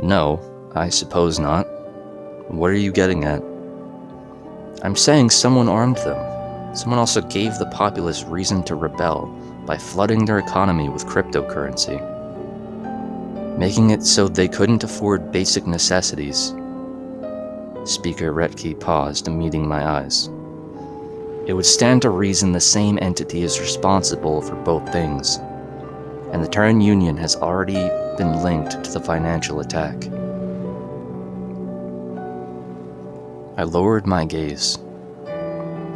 No, I suppose not. What are you getting at? I'm saying someone armed them. Someone also gave the populace reason to rebel by flooding their economy with cryptocurrency, making it so they couldn't afford basic necessities. Speaker Retke paused, meeting my eyes. It would stand to reason the same entity is responsible for both things, and the Terran Union has already been linked to the financial attack. I lowered my gaze.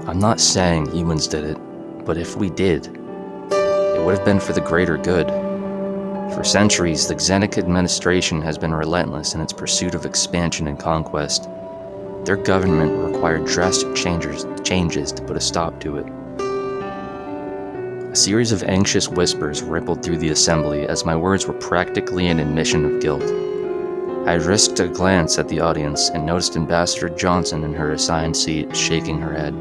I'm not saying humans did it, but if we did, it would have been for the greater good. For centuries, the Xenic administration has been relentless in its pursuit of expansion and conquest. Their government required drastic changes to put a stop to it. A series of anxious whispers rippled through the assembly as my words were practically an admission of guilt. I risked a glance at the audience and noticed Ambassador Johnson in her assigned seat shaking her head.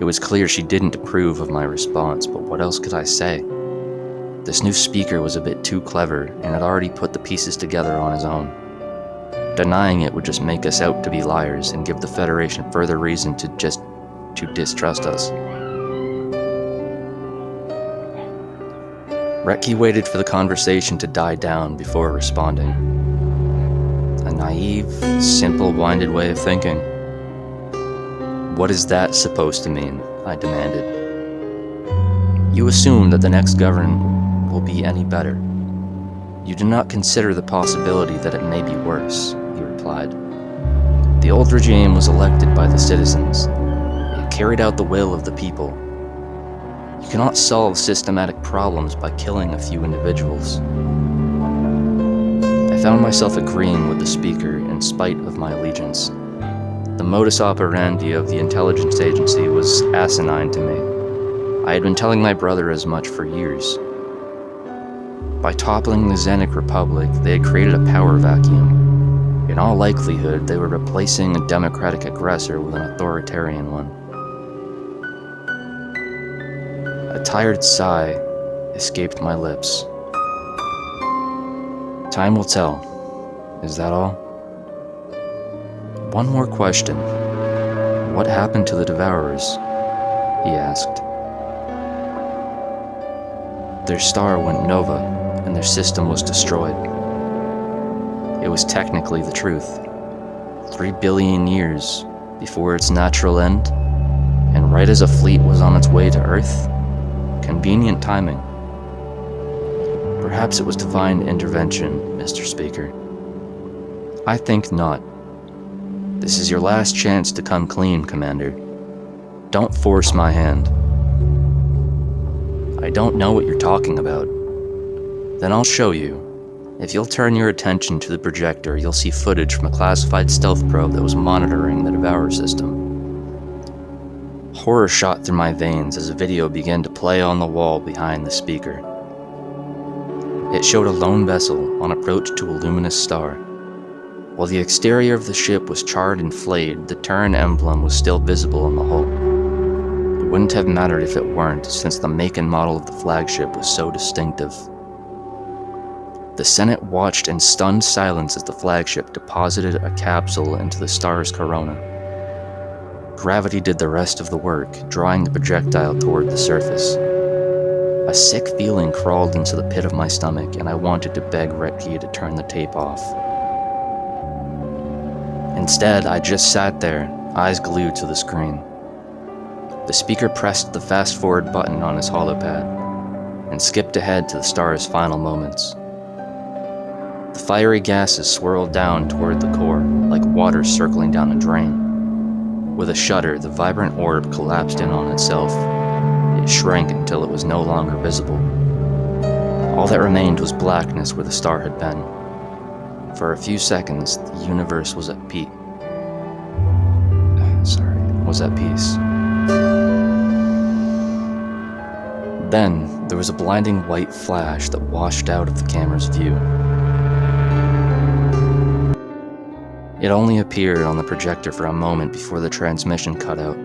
It was clear she didn't approve of my response, but what else could I say? This new speaker was a bit too clever and had already put the pieces together on his own. Denying it would just make us out to be liars and give the Federation further reason to distrust us. Retke waited for the conversation to die down before responding. A naive, simple-minded way of thinking. What is that supposed to mean? I demanded. You assume that the next government will be any better. You do not consider the possibility that it may be worse, he replied. The old regime was elected by the citizens. It carried out the will of the people. You cannot solve systematic problems by killing a few individuals. I found myself agreeing with the speaker in spite of my allegiance. The modus operandi of the intelligence agency was asinine to me. I had been telling my brother as much for years. By toppling the Xenic Republic, they had created a power vacuum. In all likelihood, they were replacing a democratic aggressor with an authoritarian one. A tired sigh escaped my lips. Time will tell. Is that all? One more question. What happened to the Devourers? He asked. Their star went nova, and their system was destroyed. It was technically the truth. 3 billion years before its natural end, and right as a fleet was on its way to Earth. Convenient timing. Perhaps it was divine intervention, Mr. Speaker. I think not. This is your last chance to come clean, Commander. Don't force my hand. I don't know what you're talking about. Then I'll show you. If you'll turn your attention to the projector, you'll see footage from a classified stealth probe that was monitoring the Devourer system. Horror shot through my veins as a video began to play on the wall behind the speaker. It showed a lone vessel on approach to a luminous star. While the exterior of the ship was charred and flayed, the Terran emblem was still visible on the hull. It wouldn't have mattered if it weren't, since the make and model of the flagship was so distinctive. The Senate watched in stunned silence as the flagship deposited a capsule into the star's corona. Gravity did the rest of the work, drawing the projectile toward the surface. A sick feeling crawled into the pit of my stomach, and I wanted to beg Retke to turn the tape off. Instead, I just sat there, eyes glued to the screen. The speaker pressed the fast-forward button on his holopad, and skipped ahead to the star's final moments. The fiery gases swirled down toward the core, like water circling down a drain. With a shudder, the vibrant orb collapsed in on itself. It shrank until it was no longer visible. All that remained was blackness where the star had been. For a few seconds, the universe was at peace. Then, there was a blinding white flash that washed out of the camera's view. It only appeared on the projector for a moment before the transmission cut out.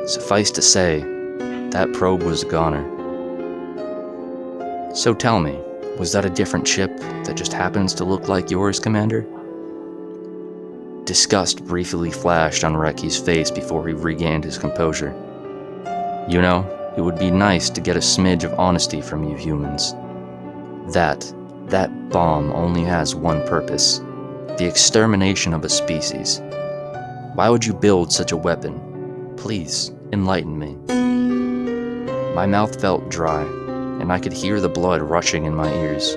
Suffice to say, that probe was a goner. So tell me, Was that a different ship that just happens to look like yours, Commander? Disgust briefly flashed on Reki's face before he regained his composure. You know, it would be nice to get a smidge of honesty from you humans. That bomb only has one purpose: the extermination of a species. Why would you build such a weapon? Please, enlighten me. My mouth felt dry, and I could hear the blood rushing in my ears.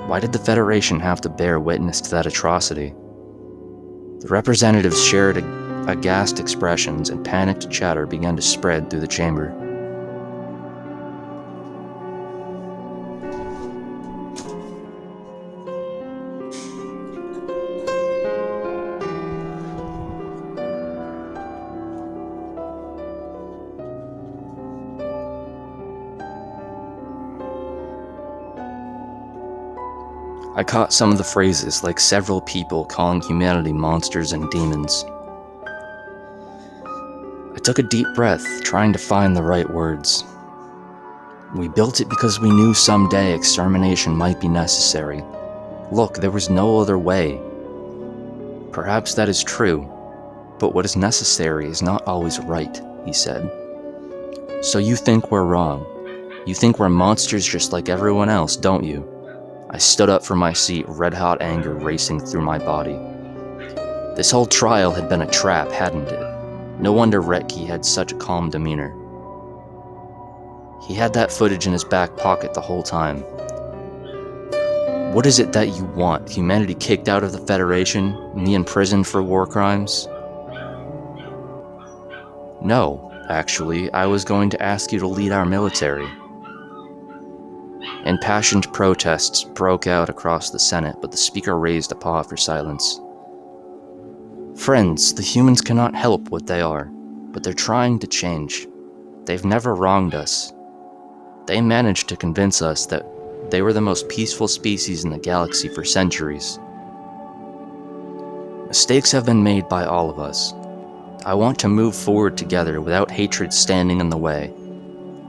Why did the Federation have to bear witness to that atrocity? The representatives shared aghast expressions, and panicked chatter began to spread through the chamber. I caught some of the phrases, like several people calling humanity monsters and demons. I took a deep breath, trying to find the right words. We built it because we knew someday extermination might be necessary. Look, there was no other way. Perhaps that is true, but what is necessary is not always right, he said. So you think we're wrong. You think we're monsters just like everyone else, don't you? I stood up from my seat, red-hot anger racing through my body. This whole trial had been a trap, hadn't it? No wonder Reki had such a calm demeanor. He had that footage in his back pocket the whole time. What is it that you want? Humanity kicked out of the Federation? Me imprisoned for war crimes? No, actually, I was going to ask you to lead our military. Impassioned protests broke out across the Senate, but the speaker raised a paw for silence. Friends, the humans cannot help what they are, but they're trying to change. They've never wronged us. They managed to convince us that they were the most peaceful species in the galaxy for centuries. Mistakes have been made by all of us. I want to move forward together without hatred standing in the way.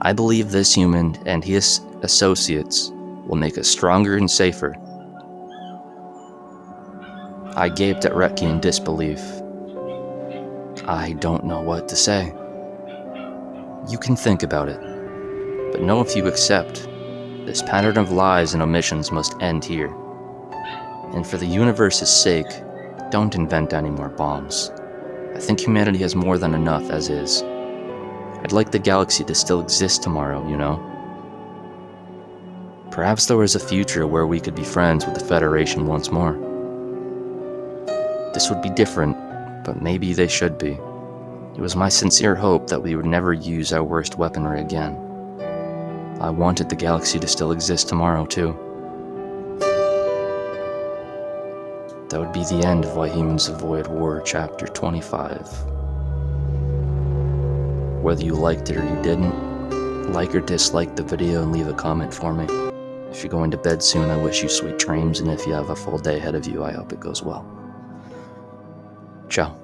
I believe this human and his associates will make us stronger and safer. I gaped at Reki in disbelief. I don't know what to say. You can think about it, but know if you accept, this pattern of lies and omissions must end here. And for the universe's sake, don't invent any more bombs. I think humanity has more than enough as is. I'd like the galaxy to still exist tomorrow, you know? Perhaps there was a future where we could be friends with the Federation once more. This would be different, but maybe they should be. It was my sincere hope that we would never use our worst weaponry again. I wanted the galaxy to still exist tomorrow, too. That would be the end of Why Humans Avoid War, Chapter 25. Whether you liked it or you didn't, like or dislike the video and leave a comment for me. If you're going to bed soon, I wish you sweet dreams, and if you have a full day ahead of you, I hope it goes well. Ciao.